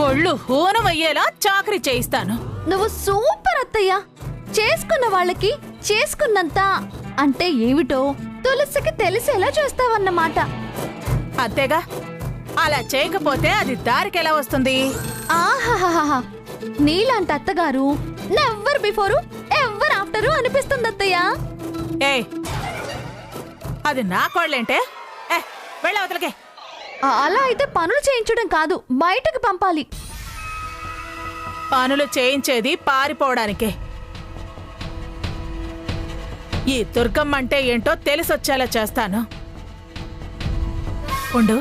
ఒళ్ళు హూనమయ్యేలా చాకరీ చేయిస్తాను. నువ్వు సూపర్ అత్తయ్య. చేసుకున్న వాళ్ళకి చేసుకున్నంత అంటే ఏమిటో తులసికి తెలిసేలా చేస్తావన్నమాట. అంతేగా, అలా చేయకపోతే అది దారికెలా వస్తుంది? ఆహాహాహా, నీలాంటి అత్తగారు నెవ్వర్ బిఫోరు ఎవర్ ఆఫ్టరు అనిపిస్తుంది అత్తయ్య. ఏ అది నా కోళ్ళేంటే? వెళ్ళవతలకే. అలా అయితే పనులు చేయించడం కాదు, బయటకు పంపాలి. పనులు చేయించేది పారిపోవడానికే. ఈ దుర్గమ్మ అంటే ఏంటో తెలిసొచ్చేలా చేస్తాను. ఉండు,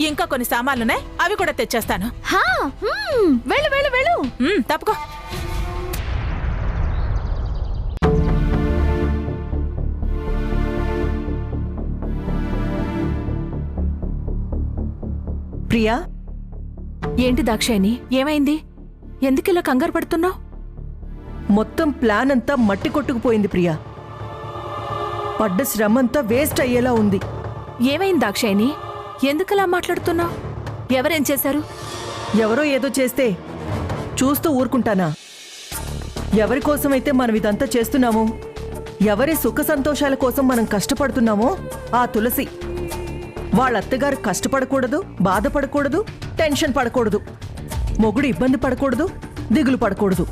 ఇంకా కొన్ని సామాన్లున్నాయి, అవి కూడా తెచ్చేస్తాను. వెళ్ళు వెళ్ళు వెళ్ళు. తప్పుకో. ప్రియా, ఏంటి దాక్షాయిని, ఏమైంది? ఎందుకిలా కంగారు పడుతున్నావు? మొత్తం ప్లాన్ అంతా మట్టి కొట్టుకుపోయింది ప్రియా. పడ్డ శ్రమంతా వేస్ట్ అయ్యేలా ఉంది. ఏమైంది దాక్షాయిని? ఎందుకలా మాట్లాడుతున్నావు? ఎవరేం చేశారు? ఎవరో ఏదో చేస్తే చూస్తూ ఊరుకుంటానా? ఎవరి కోసమైతే మనం ఇదంతా చేస్తున్నామో, ఎవరి సుఖ సంతోషాల కోసం మనం కష్టపడుతున్నామో ఆ తులసి వాళ్ళ అత్తగారు కష్టపడకూడదు, బాధపడకూడదు, టెన్షన్ పడకూడదు, మొగుడు ఇబ్బంది పడకూడదు, దిగులు పడకూడదు.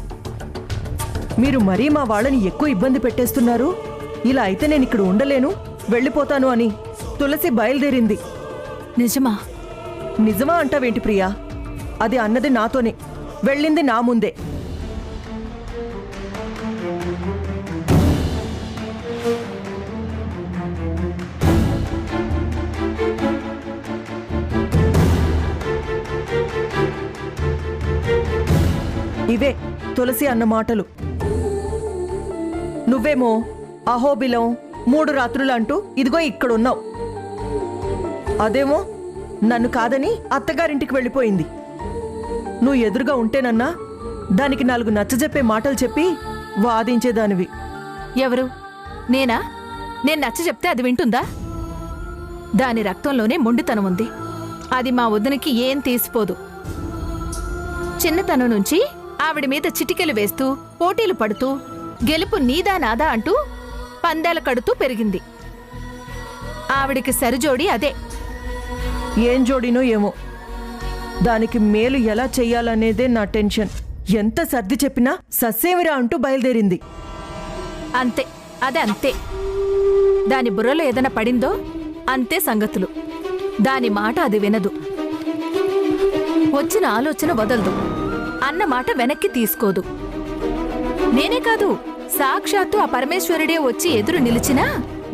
మీరు మరీ మా వాళ్ళని ఎక్కువ ఇబ్బంది పెట్టేస్తున్నారు, ఇలా అయితే నేను ఇక్కడ ఉండలేను, వెళ్ళిపోతాను అని తులసి బయలుదేరింది. నిజమా? నిజమా అంటావేంటి ప్రియా? అది అన్నది నాతోనే, వెళ్ళింది నా ముందే. ఇవే తులసి అన్న మాటలు. నువ్వేమో అహోబిలం 3 రాత్రులు అంటూ ఇదిగో ఇక్కడున్నావు. అదేమో నన్ను కాదని అత్తగారింటికి వెళ్ళిపోయింది. నువ్వు ఎదురుగా ఉంటేనన్నా దానికి 4 నచ్చజెప్పే మాటలు చెప్పి వాదించేదానివి. ఎవరు? నేనా? నేను నచ్చ చెప్తే అది వింటుందా? దాని రక్తంలోనే మొండితనం ఉంది. అది మా వదినకి ఏం తీసిపోదు. చిన్నతనం నుంచి ఆవిడ మీద చిటికెలు వేస్తూ, పోటీలు పడుతూ, గెలుపు నీదా నాదా అంటూ పందాలు కడుతూ పెరిగింది. ఆవిడికి సరిజోడి అదే. ఏం జోడినో ఏమో, దానికి మేలు ఎలా చెయ్యాలనేదే నా టెన్షన్. ఎంత సర్ది చెప్పినా సస్సేమిరా అంటూ బయలుదేరింది. అంతే, అదే అంతే. దాని బుర్రలో ఏదైనా పడిందో అంతే సంగతులు. దాని మాట అది వినదు, వచ్చిన ఆలోచన వదలదు, అన్న మాట వెనక్కి తీసుకోదు. నేనే కాదు, సాక్షాత్తు ఆ పరమేశ్వరుడే వచ్చి ఎదురు నిలిచినా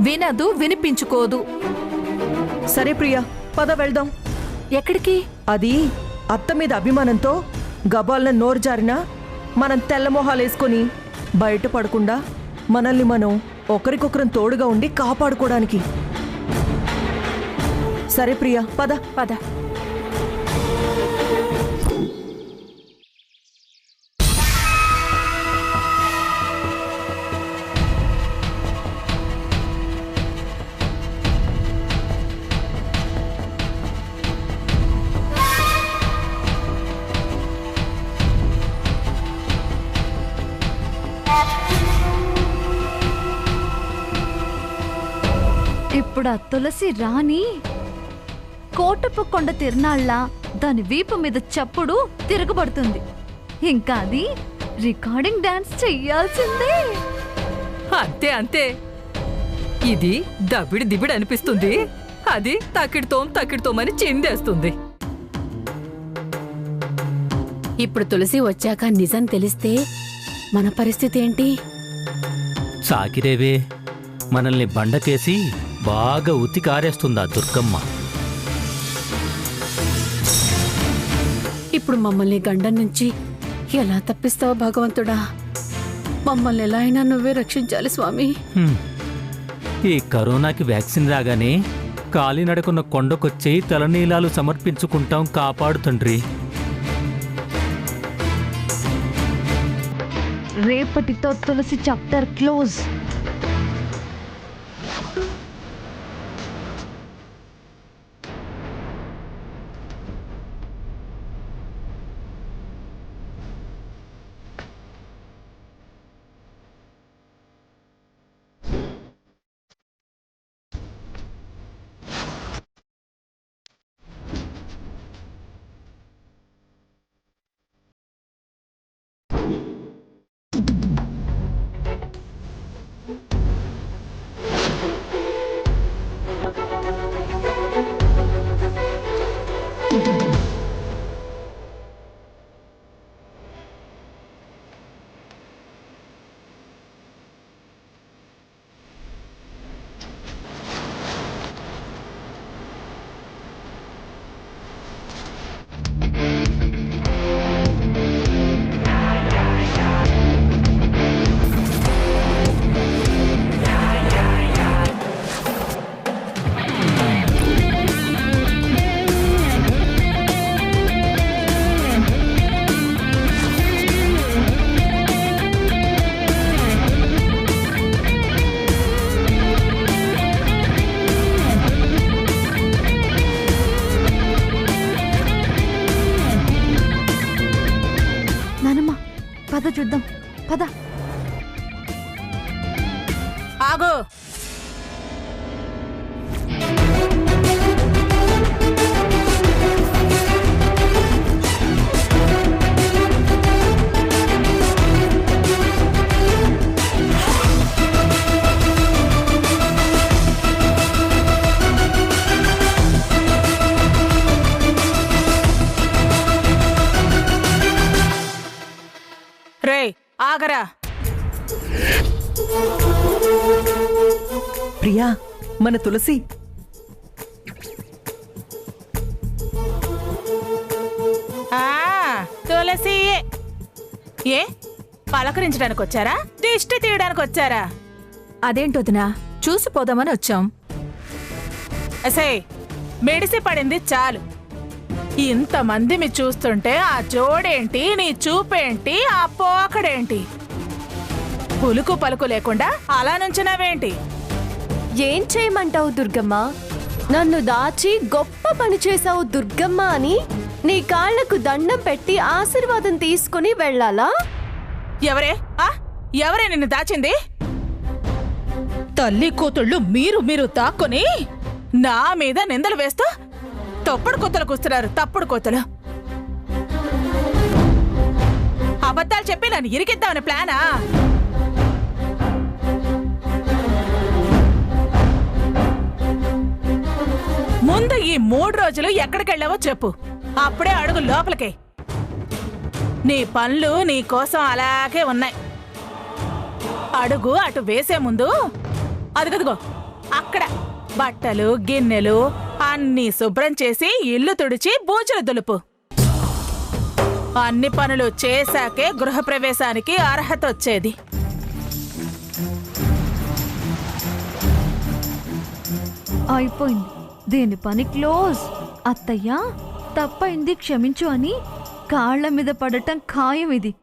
వినదు, వినిపించుకోదు. సరే ప్రియా, పద వెళ్దాం. ఎక్కడికి? అది అత్త మీద అభిమానంతో గబాల్న నోరు జారినా మనం తెల్లమొహాలేసుకొని బయట పడకుండా మనల్ని మనం ఒకరికొకరం తోడుగా ఉండి కాపాడుకోవడానికి. సరే ప్రియా, పద పద. ఇప్పుడు ఆ తులసి రాణి కోటపు కొండ తిరునాళ్ళ దాని వీపు మీద చప్పుడు తిరగబడుతుంది. ఇంకా అది రికార్డింగ్ డాన్స్ చెయ్యాల్సిందే. అంతే అంతే. ఇది దబిడి దిబిడి అనిపిస్తుంది, అది తక్కిడితోమని చిందేస్తుంది. ఇప్పుడు తులసి వచ్చాక నిజం తెలిస్తే మన పరిస్థితి ఏంటి? సాకిరేవే, మనల్ని బండకేసి బాగా ఉతికారేస్తుందా దుర్గమ్మ. ఇప్పుడు మమ్మల్ని గండం నుంచి ఎలా తప్పిస్తావో భగవంతుడా? మమ్మల్ని ఎలా అయినా నువ్వే రక్షించాలి స్వామి. ఈ కరోనాకి వ్యాక్సిన్ రాగానే కాలినడకున్న కొండకొచ్చి తలనీలాలు సమర్పించుకుంటాం, కాపాడు తండ్రి. రేపటితో తులసి చాప్టర్ క్లోజ్. పద చూద్దాం పద. ఆగు. రేయ్ ఆగరా. ప్రియా, మన తులసి. తులసి ఏ పలకరించడానికి వచ్చారా, దిష్టి తీయడానికి వచ్చారా? అదేంటొదినా, చూసిపోదామని వచ్చాం. అసే మెడిసి పడింది చాలు. ఇంతమంది మీ చూస్తుంటే ఆ జోడేంటి, నీ చూపేంటి, ఆ పోకడేంటి? పులుకు పలుకు లేకుండా అలా నుంచున్నావేంటి? ఏం చేయమంటావు దుర్గమ్మ? నన్ను దాచి గొప్ప పని చేశావు దుర్గమ్మ అని నీ కాళ్లకు దండం పెట్టి ఆశీర్వాదం తీసుకుని వెళ్ళాలా? ఎవరే నిన్ను దాచింది? తల్లి కూతుళ్ళు మీరు తాక్కుని నా మీద నిందలు వేస్తూ తప్పుడు కొత్తలు కూస్తున్నారు. తప్పుడు కొత్తలు అబద్ధాలు చెప్పి నన్ను ఇరికిద్దామని ప్లానా? ముందు ఈ 3 రోజులు ఎక్కడికెళ్ళావో చెప్పు, అప్పుడే అడుగు లోపలికి. నీ పనులు నీ కోసం అలాగే ఉన్నాయి. అడుగు అటు వేసే ముందు అదిగదిగో అక్కడ బట్టలు గిన్నెలు అన్నీ శుభ్రం చేసి ఇల్లు తుడిచి బూజులు దులుపు. అన్ని పనులు చేశాకే గృహప్రవేశానికి అర్హత వచ్చేది. అయిపోయింది, దీని పని క్లోజ్. అత్తయ్య తప్పైంది క్షమించు అని కాళ్ల మీద పడటం ఖాయం. ఇది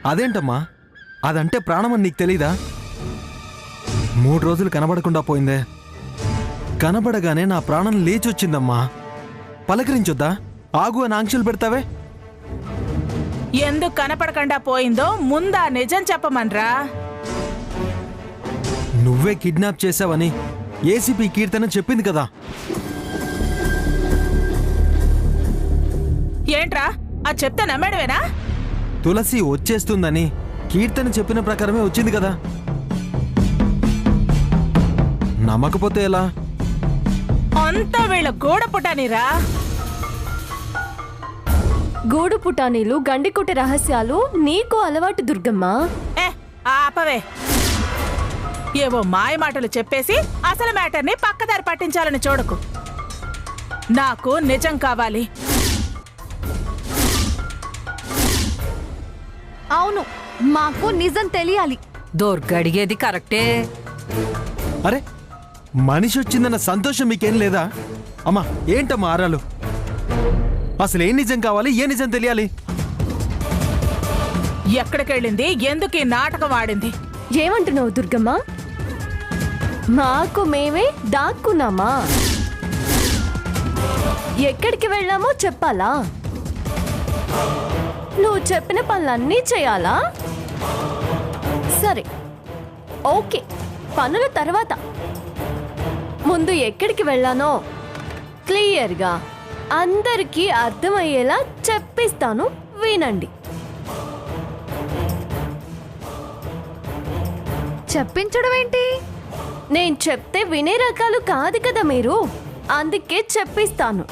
అదేంటమ్మా, అదంటే ప్రాణమని నీకు తెలీదా? 3 రోజులు కనబడకుండా పోయిందే, కనబడగానే నా ప్రాణం లేచొచ్చిందమ్మా. పలకరించొద్దా? ఆగు అని ఆంక్షలు పెడతావే. ఎందుకు కనపడకుండా పోయిందో ముందా నిజం చెప్పమన్రా. నువ్వే కిడ్నాప్ చేశావని ఏసీపీ కీర్తన చెప్పింది కదా. ఏంట్రా అది చెప్తే నమ్మేడవేనా? తులసి వచ్చేస్తుందని కీర్తన చెప్పిన ప్రకారమే వచ్చింది కదా. నమ్మకపోతే ఎలా? అంతా వీళ్ళ గోడ పుటానిరా. గూడు పుటానీలు గండికుటి రహస్యాలు నీకు అలవాటు దుర్గమ్మ. ఆపవే. ఏవో మాయ మాటలు చెప్పేసి అసలు మ్యాటర్ని పక్కదారి పట్టించాలని చూడకు. నాకు నిజం కావాలి. అవును, మాకు నిజం తెలియాలి. దొర్గడిగేది కరెక్టే. అరే, మనిషి వచ్చిందన్న సంతోషం మీకేం లేదా? అమ్మా ఏంటమ్మా ఆరాలు? అసలు ఏం నిజం కావాలి, ఏ నిజం తెలియాలి? ఎక్కడికెళ్ళింది, ఎందుకు ఈ నాటకం ఆడింది? ఏమంటున్నావు దుర్గమ్మ? మాకు మేమే దాక్కున్నామా? ఎక్కడికి వెళ్ళామో చెప్పాలా? నువ్వు చెప్పిన పనులన్నీ చేయాలా? సరే, ఓకే, పనుల తర్వాత ముందు ఎక్కడికి వెళ్ళానో క్లియర్గా అందరికీ అర్థమయ్యేలా చెప్పిస్తాను, వినండి. చెప్పించడం ఏంటి? నేను చెప్తే వినే రకాలు కాదు కదా మీరు, అందుకే చెప్పిస్తాను.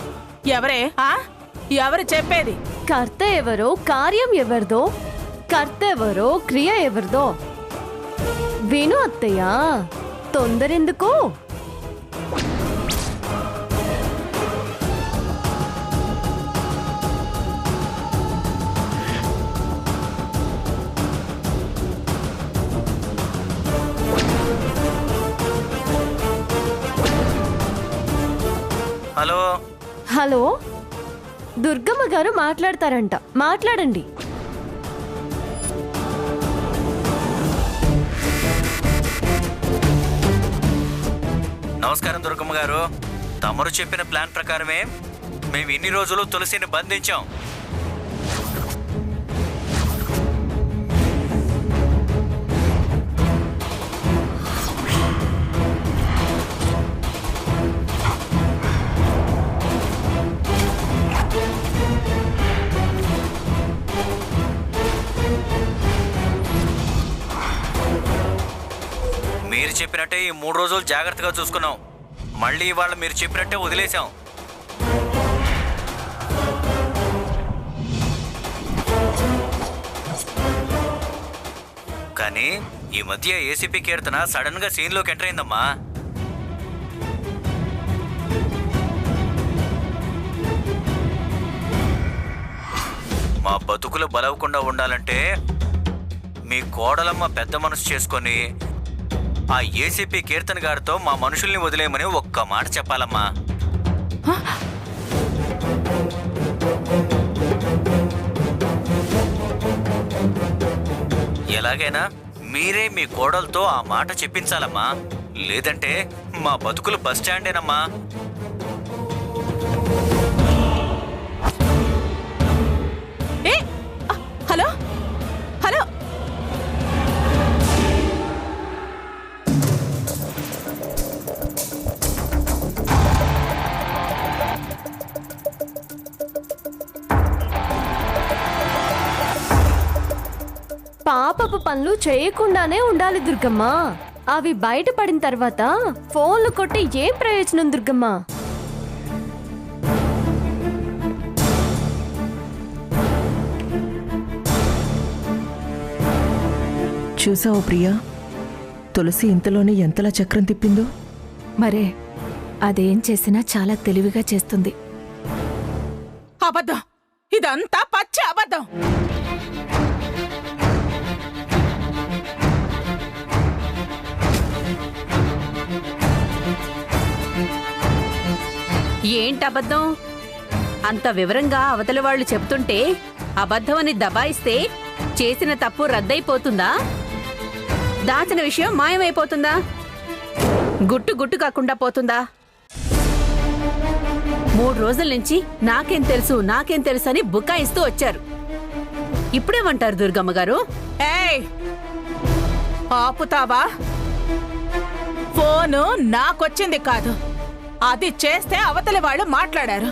ఎవరు చెప్పేది? కర్త ఎవరో, కార్యం ఎవరిదో, కర్త ఎవరో, క్రియ ఎవరిదో విను అత్తయ్య, తొందరెందుకు? హలో హలో, దుర్గమ్మ గారు మాట్లాడతారంట, మాట్లాడండి. నమస్కారం దుర్గమ్మ గారు. తమరు చెప్పిన ప్లాన్ ప్రకారమే మేము ఇన్ని రోజులు తులసిని బంధించాం. మీరు చెప్పినట్టే ఈ 3 రోజులు జాగ్రత్తగా చూసుకున్నాం. మళ్ళీ ఇవాళ మీరు చెప్పినట్టే వదిలేశాం. కానీ ఈ మధ్య ఏసీపీ కీర్తన సడన్ గా సీన్లోకి ఎంటర్ అయిందమ్మా. మా బతుకులు బలవకుండా ఉండాలంటే మీ కోడలమ్మ పెద్ద మనసు చేసుకొని ఆ ఏసీపీ కీర్తన్ గారితో మా మనుషుల్ని వదిలేయమని ఒక్క మాట చెప్పాలమ్మా. ఎలాగైనా మీరే మీ కోడలతో ఆ మాట చెప్పించాలమ్మా. లేదంటే మా బతుకులు బస్ స్టాండేనమ్మా. హలో హలో, పాపపు పనులు చేయకుండానే ఉండాలి దుర్గమ్మ. అవి బయటపడిన తర్వాత ఫోన్లు కొట్టి ఏం ప్రయోజనం దుర్గమ్మ? చూసావు ప్రియా, తులసి ఇంతలోనే ఎంతలా చక్రం తిప్పిందో. మరే అదేం చేసినా చాలా తెలివిగా చేస్తుంది. అబద్ధం, ఇదంతా పచ్చి అబద్ధం. ఏంటబద్ధం? అంత వివరంగా అవతల వాళ్ళు చెప్తుంటే అబద్ధమని దబాయిస్తే చేసిన తప్పు రద్దయిపోతుందా? దాచిన విషయం మాయమైపోతుందా? గుట్టు గుట్టు కాకుండా పోతుందా? 3 రోజుల నుంచి నాకేం తెలుసు అని బుకాయిస్తూ వచ్చారు. ఇప్పుడేమంటారు దుర్గమ్మ గారు? ఏయ్, ఆపుతావా? ఫోను నాకొచ్చింది కాదు, అది చేస్తే అవతలి వాళ్ళు మాట్లాడారు.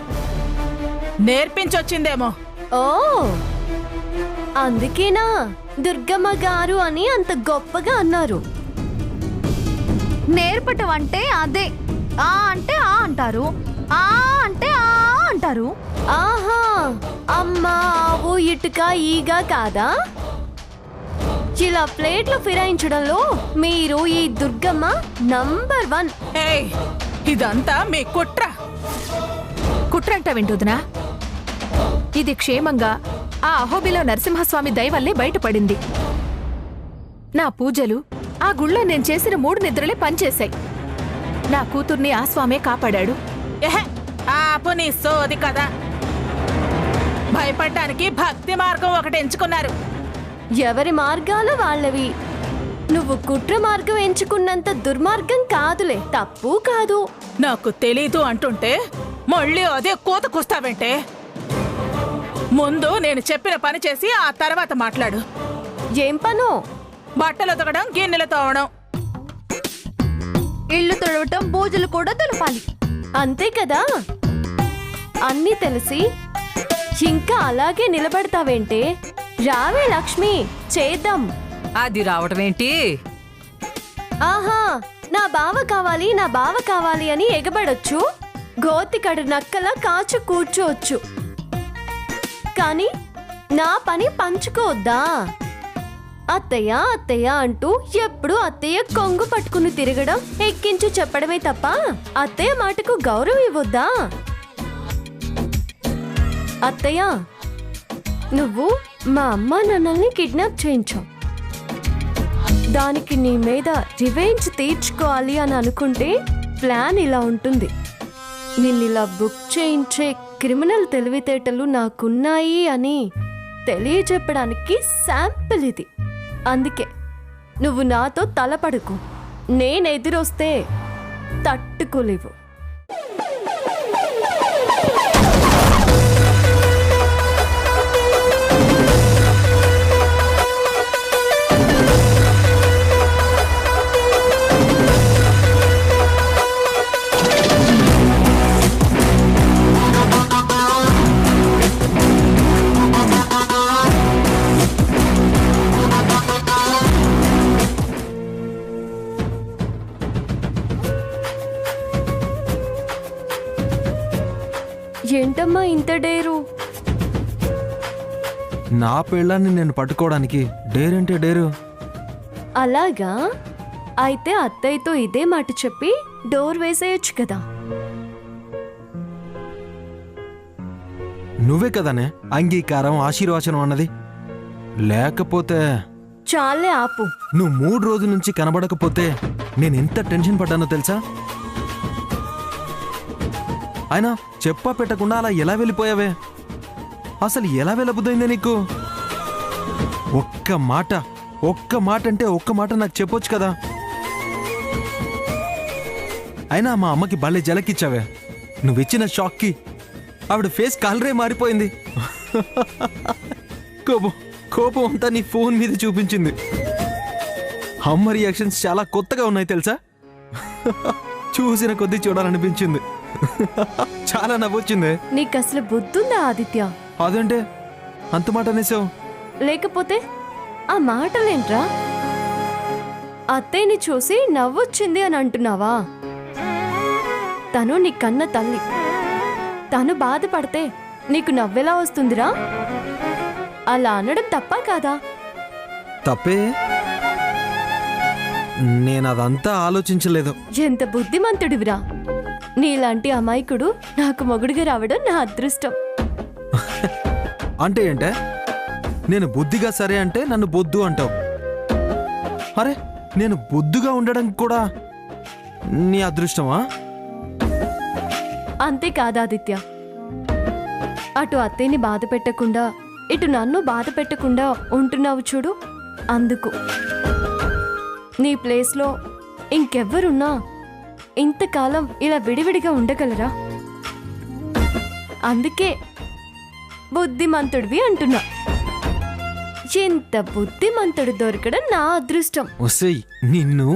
నేర్పించొచ్చిందేమో. ఓ, అందుకేనా దుర్గమ్మ గారు అని అంత గొప్పగా అన్నారు? నేర్పటం అంటే అదే. ఆ అంటే ఆ అంటారు, ఆ అంటే ఆ అంటారు. ఆహా, అమ్మ ఆవు ఇటుక ఈగ కాదా? ఇలా ప్లేట్లు ఫిరాయించడంలో మీరు ఈ దుర్గమ్మ నంబర్ 1. ఏయ్, ఇదంతా మీ కుట్ర. కుట్రంట వింటుదునా? ఇది క్షేమంగా ఆ అహోబిలో నరసింహస్వామి దయవల్లే బయటపడింది. నా పూజలు, ఆ గుళ్ళో నేను చేసిన 3 నిద్రలే పనిచేశాయి. నా కూతుర్ని ఆ స్వామే కాపాడాడు. ఎహె, ఆపు నీ సోది కదా. భయపడ్డానికి భక్తి మార్గం ఒకటి ఎంచుకున్నారు. ఎవరి మార్గాలు వాళ్ళవి. నువ్వు కుట్ర మార్గం ఎంచుకున్నంత దుర్మార్గం కాదులే, తప్పు కాదు. నాకు తెలీదు అంటుంటే మళ్ళీ అదే కూతకొస్తావేంటే? ముందు నేను చెప్పిన పని చేసి ఆ తర్వాత మాట్లాడు. ఏం పను? బట్టలు ఉతకడం, గిన్నెలు తోవడం. ఇల్లు తుడవటం, పూజలు కూడా తులపాలి. అంతే కదా? అన్నీ తెలిసి ఇంకా అలాగే నిలబడతావేంటే? రావే లక్ష్మి, చేద్దాం. అది రావటమేంటి? ఆహా, నా బావ కావాలి, నా బావ కావాలి అని ఎగబడొచ్చు, గోతికడు నక్కలా కాచు కూర్చోవచ్చు. కానీ నా పని పంచుకోవద్దా? అత్తయ్య అత్తయ్య అంటూ ఎప్పుడు అత్తయ్య కొంగు పట్టుకుని తిరగడం, ఎక్కించు చెప్పడమే తప్ప అత్తయ్య మాటకు గౌరవం ఇవ్వొద్దా? అత్తయ్య, నువ్వు మా అమ్మ నాన్నల్ని కిడ్నాప్ చేయించావు. దానికి నీ మీద రివెంజ్ తీర్చుకోవాలి అని అనుకుంటే ప్లాన్ ఇలా ఉంటుంది. నిన్నిలా బుక్ చేయించే క్రిమినల్ తెలివితేటలు నాకున్నాయి అని తెలియజెప్పడానికి శాంపిల్ ఇది. అందుకే నువ్వు నాతో తలపడుకు. నేనెదురొస్తే తట్టుకోలేవు. ఏంటమ్మా ఇంత డేరు? నా పెళ్ళాన్ని నేను పట్టుకోవడానికి డేరంటే డేరు. అలాగా? అయితే అత్తయ్యతో ఇదే మాట చెప్పి డోర్ వేసేయొచ్చు కదా. నువ్వే కదనే అంగీకారం ఆశీర్వచనం అన్నది. లేకపోతే చాలే ఆపు. నువ్వు 3 రోజుల నుంచి కనబడకపోతే నేను ఎంత టెన్షన్ పడ్డానో తెలుసా? అయినా చెప్పా పెట్టకుండా అలా ఎలా వెళ్ళిపోయావే? అసలు ఎలా వెళ్ళబుద్దైందే నీకు? ఒక్క మాట అంటే ఒక్క మాట నాకు చెప్పొచ్చు కదా. అయినా మా అమ్మకి భలే జలకిచ్చావే. నువ్విచ్చిన షాక్కి ఆవిడ ఫేస్ కలరే మారిపోయింది. కోపం అంతా నీ ఫోన్ మీద చూపించింది. అమ్మ రియాక్షన్స్ చాలా కొత్తగా ఉన్నాయి తెలుసా? చూసిన కొద్దీ చూడాలనిపించింది. చాలా నవ్వొచ్చింది. నీకు అసలు బుద్ధుందా ఆదిత్య? అదంటే అంత మాట అనేసావు. లేకపోతే ఆ మాటలేంట్రా? అత్తయ్యని చూసి నవ్వొచ్చింది అని అంటున్నావా? తను నీ కన్న తల్లి. తను బాధపడితే నీకు నవ్వెలా వస్తుందిరా? అలా అనడం తప్పా కాదా? తప్పే. నేను అదంతా ఆలోచించలేదు. ఎంత బుద్ధిమంతుడివిరా. నీలాంటి అమాయకుడు నాకు మొగుడుగా రావడం నా అదృష్టం. అంటే ఏంటే? నేను బుద్ధిగా సరే అంటే నన్ను బొద్దు అంటావు. అరే నేను బొద్దుగా ఉండడం కూడా నీ అదృష్టమా? అంతేకాదాదిత్య, అటు అత్తయ్యని బాధ పెట్టకుండా ఇటు నన్ను బాధ పెట్టకుండా ఉంటున్నావు చూడు, అందుకు. నీ ప్లేస్లో ఇంకెవ్వరున్నా ఇంతకాలం ఇలా విడివిడిగా ఉండగలరా? అందుకే బుద్ధిమంతుడివి అంటున్నా. ఎంత బుద్ధిమంతుడు దొరకడం నా అదృష్టం. వసేయ్ నిన్ను.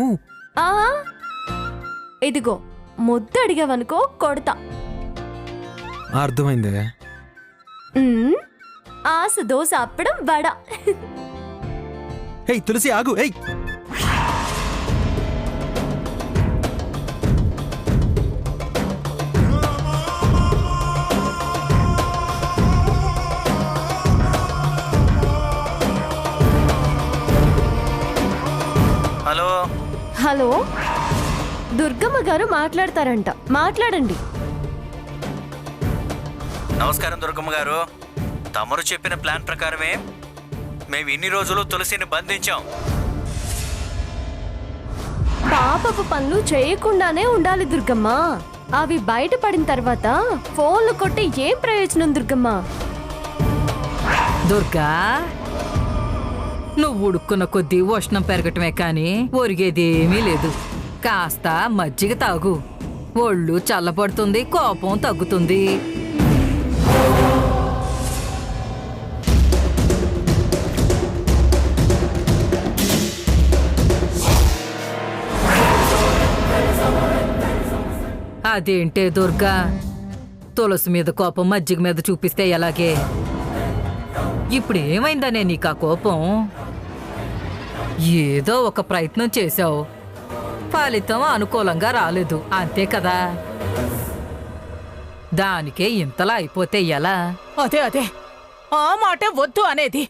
ఇదిగో ముద్దు అడిగావనుకో కొడతా. అర్థమైందే. ఆశ దోశ అప్పడం వడ. హే తులసి ఆగు. ఏయ్ హలో హలో, దుర్గమ్మ గారు మాట్లాడతారంట, మాట్లాడండి. నమస్కారం దుర్గమ్మ గారు. తమరు చెప్పిన ప్లాన్ ప్రకారమే మేము ఇన్ని రోజులు తులసిని బంధించాం. పాపపు పనులు చేయకుండానే ఉండాలి దుర్గమ్మ. అవి బయటపడిన తర్వాత ఫోన్లు కొట్టి ఏం ప్రయోజనం దుర్గమ్మ? దుర్గా, నువ్వు ఉడుక్కున్న కొద్దీ ఉష్ణం పెరగటమే కానీ ఒరిగేదేమీ లేదు. కాస్త మజ్జిగ తాగు. ఒళ్ళు చల్లబడుతుంది, కోపం తగ్గుతుంది. అదేంటే దుర్గా, తులసి మీద కోపం మజ్జిగ మీద చూపిస్తే ఎలాగే? ఇప్పుడు ఏమైందనే నీకు ఆ కోపం? ఏదో ఒక ప్రయత్నం చేశావు, ఫలితం అనుకూలంగా రాలేదు, అంతే కదా. దానికే ఇంతలా అయిపోతే ఎలా? అదే ఆ మాటే వద్దు అనేది.